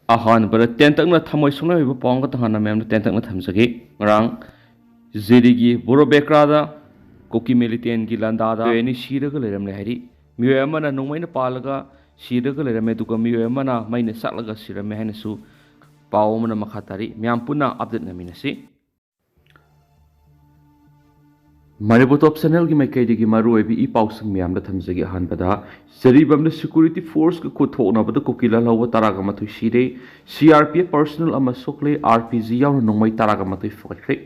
ahan ber tentakna thamoi sona bi pong ka tahana mem tentakna thamjagi rang Jeri gi borobekra da Kuki militant gi landa da ni shira ga leram le hairi miyo amana nongmai na palaga shira ga leram du ka miyo amana maina saklaga sira me hena su paw mana makhatari myam puna update na minasi Manipur top channel gi mai kai gi maru ebi I paw sing myam da thamjagi han bada Jeri bam the security force ko thokna bada Kuki Lalhouba taraga mathu shire CRPF personnel ama sokle RPG yaw nongmai taraga mathu fakre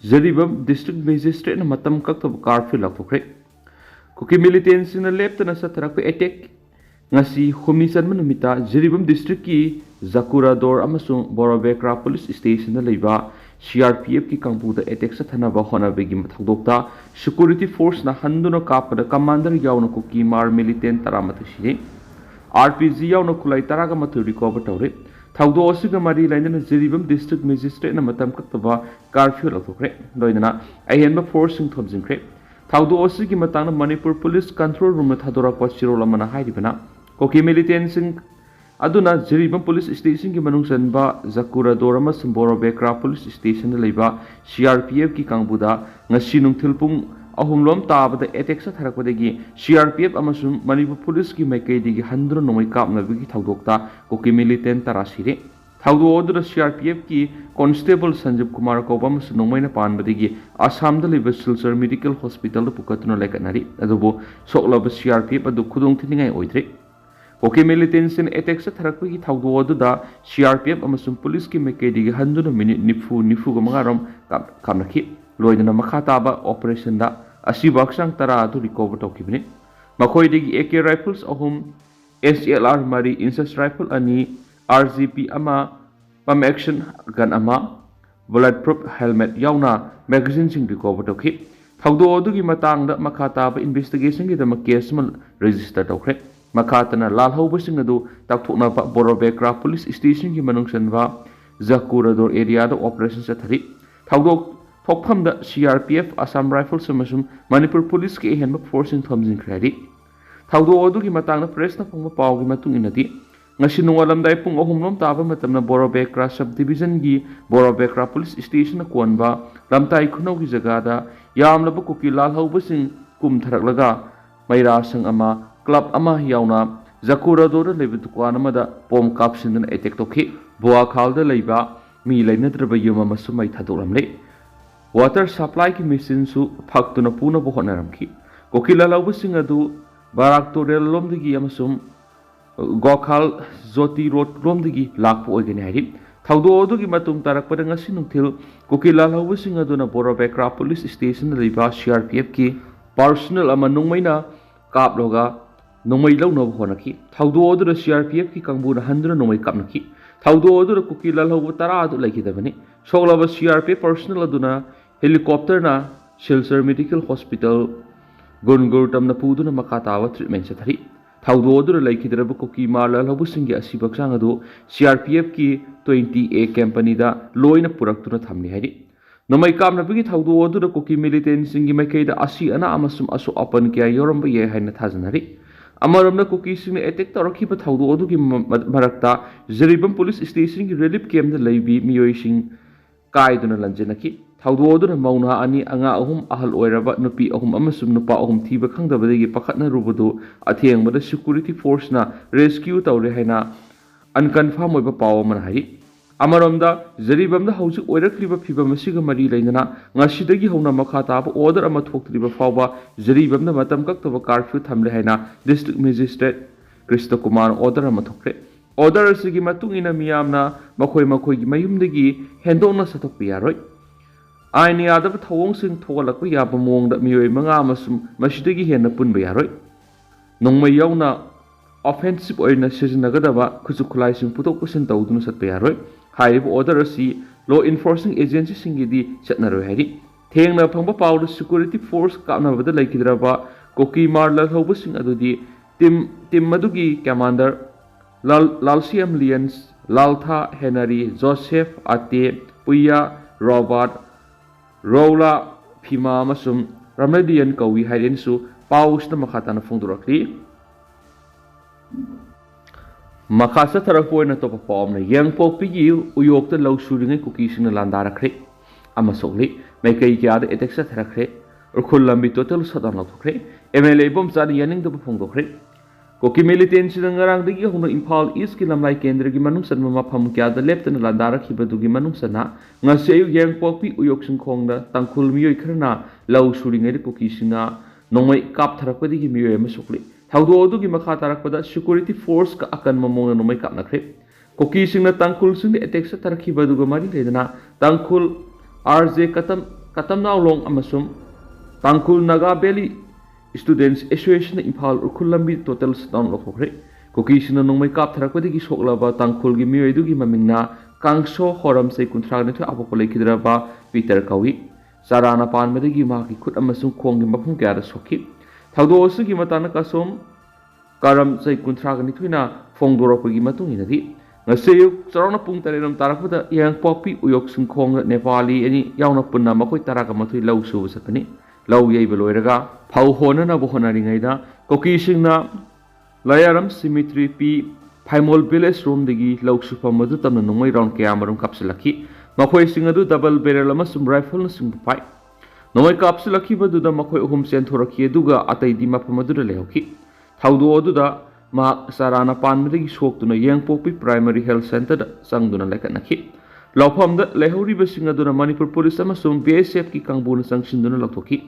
Jeri bam district magistrate na matam kak to curfew lakhokre Kuki militants na left na sa tarak attack ngasi humni sanman numita Jeri bam district ki Zakura Dor amasung borobekra police station na leiba CRPF ki kangpu da attack sa thana ba hona begi mathokta security force na handuna kapada commander yaw na Kuki Hmar militant taramatu shire RPG yaw na kulai taraga mathu recover tawre thaudo osiga mari lainana Jeri bam district magistrate na matam kaktaba curfew lathokre loinana ahenba force sing thomjingkre thaudo osigi matangna Manipur police control room na thadora pa chirol amana hairibana Kuki militant sing aduna Jeri bam police station ki manung sanba Zakura Dorama borobekra police station na leiba CRPF ki kangbuda ngasi nungthil pung ahumlom tabada attack sa tharakpadagi CRPF amasum Manipur police ki maikai digi 100 nomai kapna bigi thaudokta Kuki militant tarasire thaudo odura CRPF ki constable Sanjeev Kumar Kobam nomai na panbadigi Assam da leiba Silchar medical hospital da pukatuna laikanari adubo soklaba CRPF adu khudong thiningai oidre Kuki militants in attack sa tharakpagi thaudo oduda CRPF amasum police ki maikai digi 100 minute nifu ga mangarom kamnaki loidana makhataba operation da asibak sang tara adu recover tokibni makoi digi AK rifles ahum SLR mari insert rifle ani RGP ama pump action gun ama bulletproof helmet yauna magazine sing recover toki thaudo odu gi matang da makhataba investigation gi da case man register tokre makhatana Lalhouba sing adu takthokna pa borobekra police station gi manung sanwa Zakura Dor area da operation sa thari thaudo thokpham da CRPF Assam Rifles amasum Manipur police ki henba force in thomjin khari thaudo odu gi matang na press na phongba paw gi matung inati ngasi nungalamdai pung ahumlom taba matamna borobekra subdivision gi borobekra police station na konba lamtai khunau gi jaga da yamlaba Kuki Lalhouba sing kum tharaklaga maira sang ama club ama yauna Zakura Dor leba dukwan amada pom kapsin attack tokhi boa khalda leiba mi lainadraba yuma masumai thadoramle water supply ki machine su phaktuna puna bohonaramki Kuki Lalhouba sing adu barak to rel lomdigi amasum gokhal joti road lomdigi lakpo ogeni hari thaudo odu gi matung tarakpada ngasi nungthil Kuki Lalhouba sing aduna borobekra police station leiba CRPF ki personnel ama nungmaina kap loga nomai launo honaki thaudo odu CRPF ki kangbu na 100 nomai kapnaki thaudo odu Kuki Lalhouba tara adu Leikhidre soglaba CRPF personnel aduna helicopter na Silchar medical hospital gongur tamna puduna makatawa treatment sa thari thaudo odu Leikhidre Kuki Hmar Lalhouba singi asibak sang adu CRPF ki 20A company da loina puraktuna thamni hari nomai kamna bigi thaudo odu Kuki militant singi maikai da asi ana amasum asu open kya yoramba ye haina thajanari amaramna Kuki sing attack tarakhiba thaudo odu gi marakta Jeri bam police station gi relief camp da leibi miyoi sing kaiduna lanjenaki thaudo odu mauna ani anga ahum ahal oiraba nupi ahum amasum nupa ahum thiba khangdabadagi pakhatna rubudu athengbada security force na rescue tawre haina unconfirm oiba paw man hari amaramda Jeri bam da hauji oirakliba phiba masiga mari lainana ngasidagi hona makhataba order ama thoktriba fawba Jeri bam da matam kaktaba curfew thamle haina district magistrate Krishna Kumar order ama thokre order asigi matung ina miyamna makoi gi mayumdagi hendona sathokpi yaroi aini adab thawong sing thogalakpa yaba mongda miyoi manga amasum masidagi henna punba yaroi nongmai yauna offensive oina sijinagadaba khusukhulai sing putok pusin tawduna satpa yaroi hairibu order asi law enforcing agency singidi chatnaroi hari thengna phangba pawda security force kapnabada Leikhidre Kuki Hmar Lalhouba sing adudi team madugi commander Lalsiam Lians Laltha Henry Joseph Ate Puya Robert Rola Phima amasum Ramadian kawi hairensu paus na makhatana phongdorakli Makha Satarapoina Topapom, Yang Popi, Uyok the Low shooting and cookies in the Landara Creek, Amasoli, make a yard at Exeter Creek, or Kulambi Total Sadan Creek, MLA bombs are yanning the Pongo Creek. Kuki militants in around the Yohuna Impal East Kilamai Kendra Gimanus and Mapamka, the left and Landara Kiba to Gimanusana, Nasay Yang Popi, Uyokson Konga, Tankul Mioikrana, Low shooting at Kukishina, no way cap Tarapadi Musukli. How do you give a security force akan mamona no make up na creep? Cookie sing the tankul sing the attacks at Tarkiba Dugamari Ledana, Tankul RZ Katam now long Amasum, Tankul Naga Belly Students Association Impal or Kulambi Totals down of Hokre. Cookie sing no make up Tarakodi Soklava, Tankul Gimi Dugi Mamina, Kangso Horam se contract to Leikhidre Peter Kawi, Sarana Pan Medigi Maki could Amasum Kong Mapum Gada Soki. Thaudosu gi matana kasom karam sai kunthra ni thuina phongdoro gi matung inadi ngaseu charona pung tarenam tarakpada yang popi uyok singkhong nepali ani yauna punna makoi taraka mathui lau su sakani lau yei beloiraga phau hona na bohona ringaida koki singna layaram symmetry pi phaimol village room degi lau su pamadu tamna nongoi round kya marum kapsilaki makoi singadu double barrel amasum rifle sing pai Nomai kapsulaki baduda makoi uhum senthoraki duga atai di mapamadura lehoki. Thaudu oduda ma sarana panmedagi soktuna yang popi primary health center da sangduna lekanaki. Laupamda lehori basingaduna Manipur police amasum BSF ki kangbuna sangsinduna laktoki.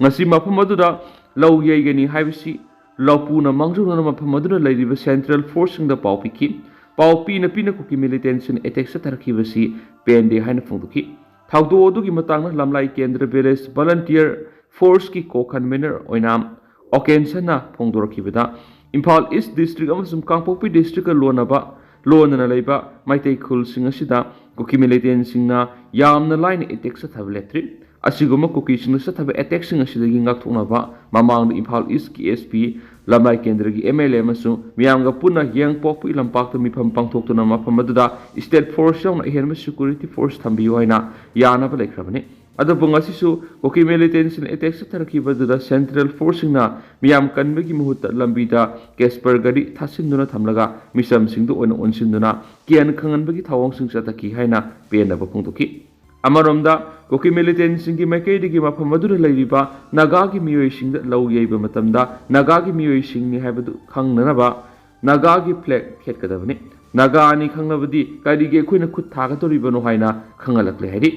Ngasi mapamaduda lau yeigani haibisi laupuna mangjuna mapamadura leiriba central forcing da paupiki. Paupi na pina kuki militancy attack sa tarakibasi PND haina fungduki. Thaudu odugi matangna lamlai kendra village volunteer force ki co-convener oinam okensana phongdorakibada Impal East district amasum Kangpopi district lonaba lonana leiba maitai khul singa sida kuki militant singna yamna line attack sa thabletri asiguma kuki singna sa thab attack singa sida gi ngak thonaba mamang Impal East ki SP lamlai kendra gi MLA amasum miyamga punna yang popi lampak to mifam pangthokna mafamadda state force yauna henma security force thambiyo haina yana ba lekhrabani ado bungasisu kuki militant in attack sa tarakibada central force na miyam kanbagi muhutta lambida Casper gari thasinduna thamlaga misam singdu oina onsinduna kian khanganbagi thawong sing sa taki haina pena ba phungtoki Amaromda kuki militant singi makai digi mapamadura leiriba naga gi miyoi singda lau yeiba matamda naga gi miyoi singni haibadu khangnanaba naga gi flag khetkadabani naga ani khangnabadi kadige khoina khut thagatoriba no haina khangalakle hairi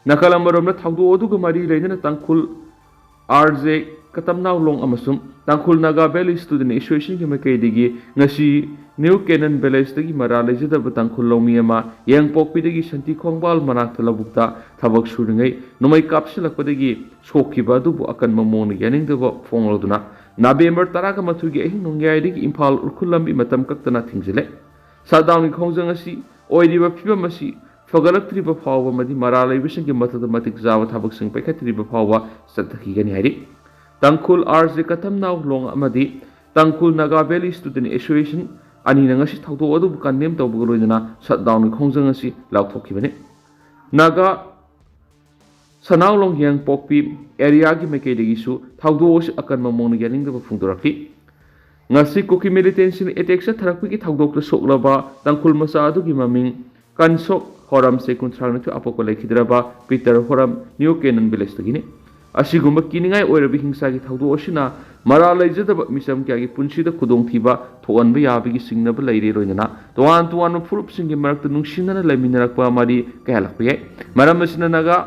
nakalambaromna thaudu oduga mari leina tangkhul RJ katamnaw long amasum tangkhul naga valley student association gi makai digi ngasi New Canaan Village dagi mara lejida batang khullomi ama yang pokpi dagi shanti khongbal manak talabukta thabak suringai nomai kapsilakpadagi sokhiba dubu akan mamon yaning deba fongloduna November 10 ka mathugi ahin nongyai dagi Impal urkhulambi matam kaktana thingzile sadawni khongjang asi oidiba phibam asi fagalaktriba phawba madi mara leibising gi matada matik jawa thabak sing paikhatriba phawba sathaki gani hari tangkhul RJ katamnaw long amadi tangkhul Naga Valley Student Association Ani nangasi thaudo odu bukan nem tau bugroidana shutdown khongjang asi laukthokibane Naga Sanaulong yang pokpi area gi mekai degi su thaudo os akan mamong yaning da phungdorakti ngasi kuki militancy attack sa tharakpi ki thaudok la soklaba tangkhul masa adu gi maming kansok horam se kuntrang tu apoko Leikhidre Peter horam New Canaan Village tagine asigumba kiningai oirabi hingsa gi thaudo osina mara leijadaba misam kya gi punsida khudong thiba thoanba yabi gi singnaba leire roinana toan toan furup singi marakta nungsinana leminarakpa mari kahalakpa maram asina naga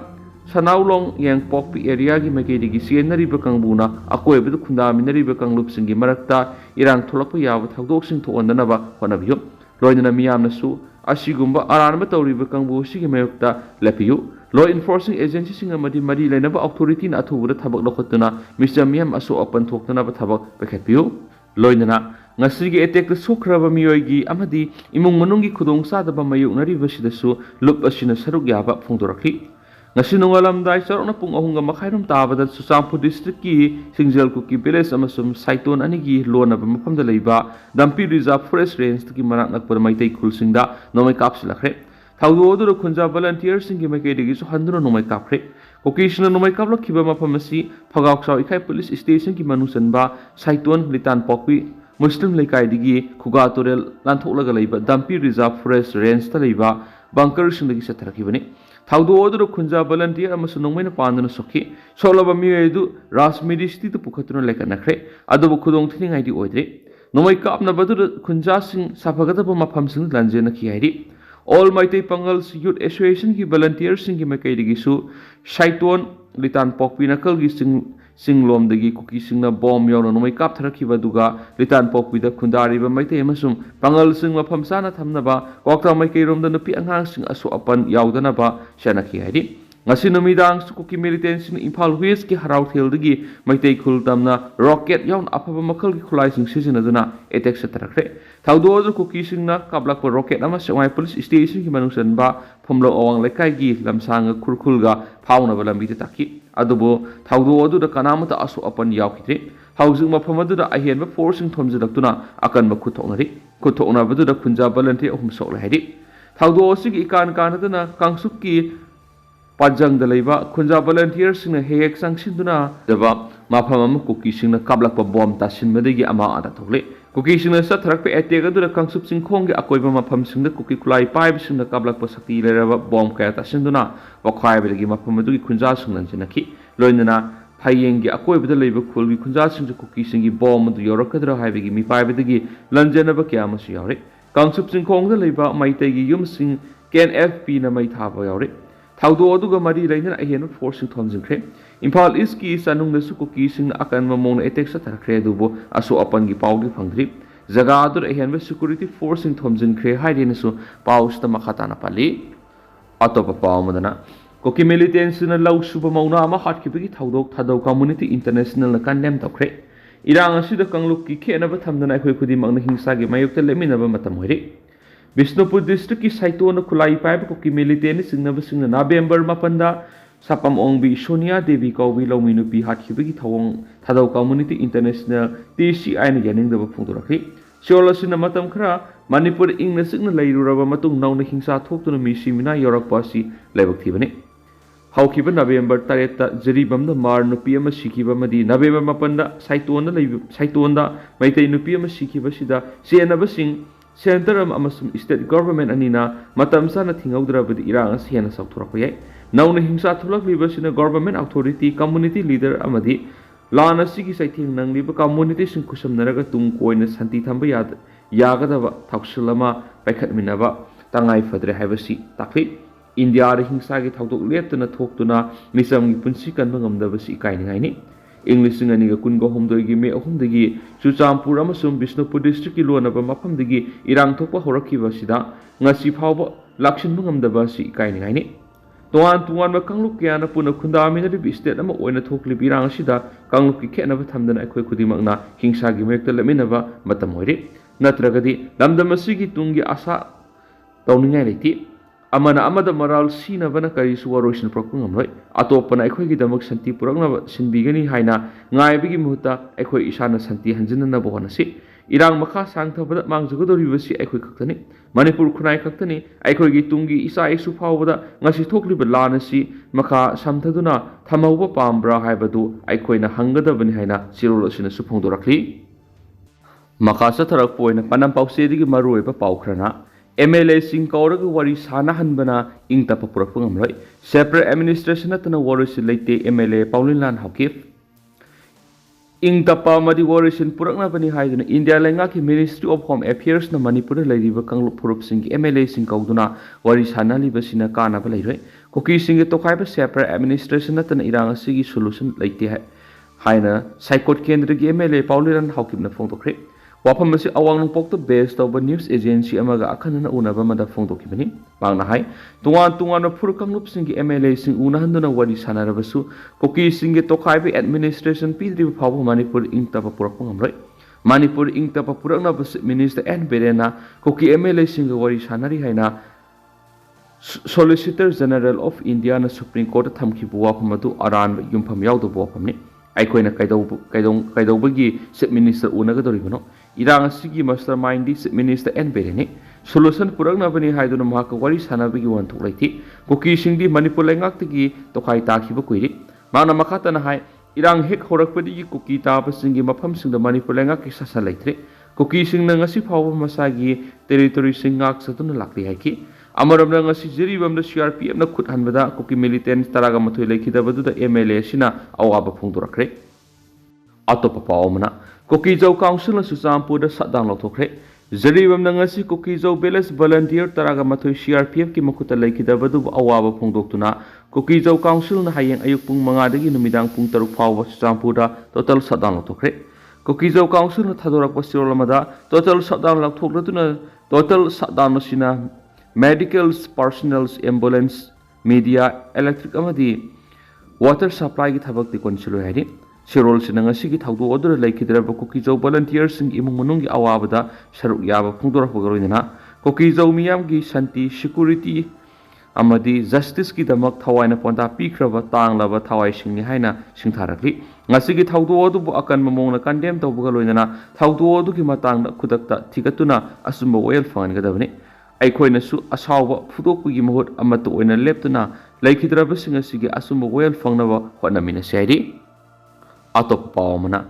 sanaulong yang pokpi area gi makedi gi sienari ba kangbuna akoi bu khunda minari ba kanglup singi marakta irang tholakpa yaba thaudo sing thoandana ba honabiyo loinana miyamna su asigumba aranba tawriba kangbu sigi mayokta lepiyu Law enforcing agency singa madi mari lainaba authority na athubuda thabak lokotuna Mr. Miyam aso open thokna ba thabak pakhatpiu loinana ngasigi attack sokraba miyoigi amadi imung manungi khudong sadaba mayuknari basidasu lup asina saruk yaba phongdorakli ngasi nongalam dai sarona pung ahunga makhairum tabada Susangpur district ki singjal kuki village amasum saiton anigi lona ba mafamda leiba dampi reserve forest range ki manak nakpar maitai khulsingda nomai kapsilakre Thaudu odu khunja volunteers singi makai degi so handro nomai kapre occasional nomai kaplok khiba mafam asi phagak saw ikhai police station ki manusan ba saiton litan pokpi Muslim Leikhidre Khuga Torel Lantholaga Leiba Dampi Reserve Forest Range ta leiba bunker singdagi satharakibani thaudo odu khunja volunteer amasu nongmena pandana sokhi solaba miyedu ras ministry tu pukhatuna lekanakhre adubu khudong thiningai di oidre nomai kapna badu khunja sing saphagadaba mafam sing lanjena ki hairi all Mighty Pangals Youth Association ki volunteers sing ki makaidigi su shaiton litan pokpina kalgi singlom dagi kuki singna bomb yauna nomai kap tharakiba duga litan pokpida khundari ba maite emasum pangal sing mafam sana thamnaba kokta mai kairom da nupi angang sing asu apan yaudana ba shanaki hairi ngasi numidang su kuki militants in Imphal West ki harau thel dagi maite khul tamna rocket yaun apaba makal ki khulai sing sijina duna attack satarakre thaudo du kuki singna kablak ko rocket ama sewai police station ki manungsan ba phomlo awang lekai gi lamsang khurkhulga phauna ba lambi ta taki adubo thaudo odu da kanamata asu apan yaukhitre hausing mafam adu da ahen ba forcing thomjadaktuna akan ba khuthokna badu da khunja balante ahum sokla haidi thaudo osigi ikan kanaduna kangsuk ki Pajang dalaiba khunja volunteers singna hek sangsinduna daba mafam am kuki singna kablak pa bomb tasin madagi ama ada thokle kuki singna satharak pe attack adu kangsup sing khong ge akoiba mafam singna kuki kulai pipe singna kablak pa sakti leraba bomb kaya tasinduna wakhai belagi mafam adu khunja singna jinaki loinana phayeng ge akoiba dalaiba khul gi khunja sing kuki singi bomb adu yorakadra haibegi mi pipe dagi lanjana ba kya masu yare kangsup sing khong dalaiba maitai gi yum sing ken fp na mai thaba yare thaudo aduga mari laina ahen forcing thomjingkre Imphal East ki sanung da su kuki sing akan mamong attack sa thakre dubo asu apan gi pawgi phangdri jaga adur ahen security forcing thomjingkre haidin su paus ta makhata na pali atopa pawmadana kuki militants na law suba mauna ama hatkibigi thaudok thadau community international na condemn tokre irang asu da kangluk ki khena ba thamdana khoi khudi mangna hingsa gi mayukta lemina ba matam hoire Bisnupur district ki saitona kulai pai ko ki military singna basingna November mapanda sapam ongbi Sonia Devi ko wi lawminu pi hatkhibi thawong thadau community international TCI na yaning da phung dorakhi siolosina matam khara Manipur ingna singna leiruraba matung nauna hingsa thoktuna mi simina yorak pasi lebak thibani hawkiba November 3 ta Jeri bamda mar nupi ama sikhiba madi November mapanda saitonda maitai nupi ama sikhiba sida sena basing Center amasum state government anina matam sana thingaudra budi irang sena sakthura ko yai nauna hingsa thulak libasina government authority community leader amadi lana sigi saithing nang liba community sing kusam naraga tung koina santi thamba yagadaba thaksulama paikhat minaba tangai fadre haibasi takli India ra hingsa gi thawdok leptuna thoktuna misam gi punsi kan bangamda basi kainingai ni English ngani ga kun go homdoi gi me ahum dagi Chuchampur amasum Bisnupur district ki lonaba mafam dagi irang thokpa horakhiba sida ngasi phawba lakshin bangamdaba si kainingai ni tuan ba kangluk kya na puna khunda minari bi state ama oina thokli birang sida kangluk ki khena ba thamdana akhoi khudimangna hingsa gi mekta leminaba matam hoire natragadi lamdamasi gi tungi asa tawningai leti amana amada maral sina bana kari suwarosin prokung amloi atopana ekhoi gi damak santi purakna sinbigani haina ngaibigi muhuta ekhoi isana santi hanjinna bohonasi irang makha sangthabada mangjugodori basi ekhoi khaktani Manipur khunai khaktani ekhoi gi tungi isa isu phawbada ngasi thokliba lanasi makha samthaduna thamauba pambra haibadu ekhoina hangadabani haina sirolosina suphongdorakli makha satharak poina panam pausedi gi maruiba paukhrana MLA sing kauraga wari sana hanbana ing tapa purak pengamloi separate administration atana wari silaite MLA Paulinlan Hakif ing tapa madi wari sin purakna bani haiduna India lenga ki Ministry of Home Affairs na Manipur lairiba kanglu purup sing MLA sing kauduna wari sana libasina kana ba lairoi koki sing to khaiba separate administration atana irang sigi solution laite haina Saikot Kendra gi MLA Paulinlan Hakif na phongdokre wafam masi awang nung pokto based of news agency amaga akhanana unaba mada phongdoki bani bangna hai tungan na phurkang lup singi MLA sing una handuna wari sanarabasu koki singi tokhaibe administration pidri phabu Manipur ingta pa purak ngamroi Manipur ingta pa purak na bas minister N Berena koki MLA singi wari sanari haina Solicitor General of India na Supreme Court thamki buwa phamatu aran yumpham yawdo buwa phamni aikoina kaidawbagi Chief Minister unagadoribano irang sigi mastermind di Chief Minister N Bereni solution purakna bani haiduna mahaka wari sanabagi wanthok laiti koki singdi Manipur lengak tigi tokai takhiba kuiri mana makata na hai irang hek horakpadi gi koki taba singi mafam singda Manipur lengak ki sasa laitre Kuki sing na ngasi phawa masagi territory sing ngak satuna lakli haiki amaram na ngasi Jeri bamda CRPF na khut hanbada Kuki militant taraga mathoi Leikhidre da MLA sina awaba phongdorakre atopa pawmana Kuki Jau Council na Susampur da sadang lothokre Jeri bamda ngasi Kuki Jau Village volunteer taraga mathoi CRPF ki makuta Leikhidre du awaba phongdoktuna Kuki Jau Council na hayeng ayuk pung 5 dagi numidang pung 3 phawa Susampur da total sadang lothokre Kuki Jau Council na thadorak pasirol amada total sadang lothoklatuna total sadang sina medicals personnels ambulance media electric amadi water supply ki thabak ti konsilu haini Sirol sinanga sigi thawdu odor Leikhidre ba Kuki Jau volunteers sing imung manung gi awabada saruk yaba phungdorak bagaroina Kuki Jau miyam gi santi security amadi justice ki damak thawaina ponda pikraba tanglaba thawai singni haina singtharakli ngasigi thawdu odu bu akan mamongna condemn tawbagaloina thawdu odu ki matangda khudakta thikatuna asumba wel fangan gadabni aikhoina su asawba phudok gi mahut amatu oina leptuna Leikhidre ba singa sigi asumba wel fangnaba honamina saidi atop pawmana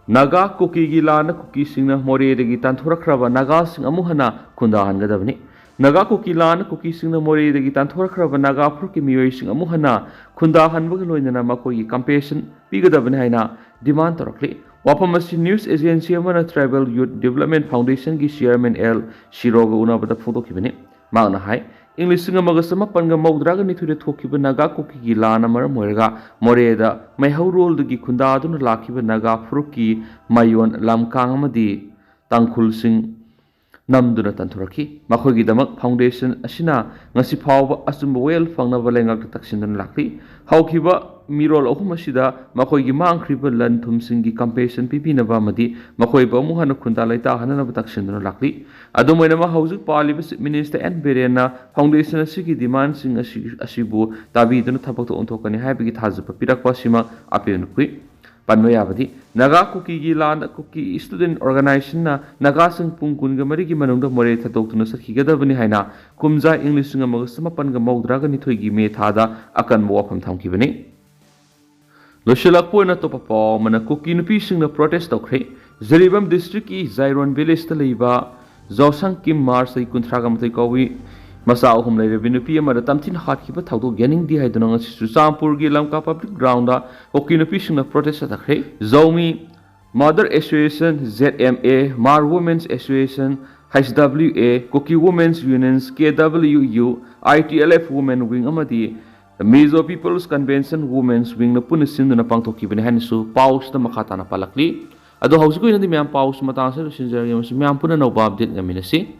naga Kuki gi lana Kuki singna more degi tanthorakraba naga sing amuhana khunda hangadabni naga Kuki lana Kuki singna more degi tanthorakraba naga phurki miyoi sing amuhana khunda hanbaga loinana makoi gi compassion pigadabni haina demand torakli wapamasi news agency amana tribal youth development foundation gi chairman L Shiroga unabada photokibani magna hai English singa magasama panga maudraga nithude thokiba naga Kuki gi lana mar moirga moreda mai haurol gi khunda aduna lakhiba naga fruki mayon lamkang amadi tangkhul sing namduna tanthuraki makhoi gi damak foundation asina ngasi phawba asumba wel fangna balengak taksindan lakli haukiba mirol ahum asida makhoi gi mangkhriba lan thum sing gi compassion pipina ba madi makhoi ba muhana khunda laita hanana taksindan lakli adumoina ma haujuk paliba minister and berena foundation asigi demand sing asibu tabi duna thapak to onthokani haibigi thajapa pirakpa sima apen kui panno yabadi naga Kuki gi lan Kuki student organization na naga sing pungkun ga mari gi manungda more thatok tuna sakhigadabani haina kumja English singa magasama panga maudraga ni thoigi me thada akan mo pham thamkibani loshilak poina to papa mana Kuki nupi singna protest tokre Jeribam district ki Zairon village ta leiba Josang Kim Mar sai kunthraga matai kawi masa ahum lai revenue pi amada tamthin hatkiba thawdo gening di haidona ngasi Susampur gi lamka public ground da Kuki nupi singna protest takre Zomi Mother Association ZMA Mar Women's Association HWA Kuki Women's Unions KWU ITLF Women Wing amadi Mizo People's Convention Women's Wing na punisin na pangtokibani hanisu paus na makata na palakli ado hausi ko ina di miyang paus matang sa sinjari miyang puna na update ngamin si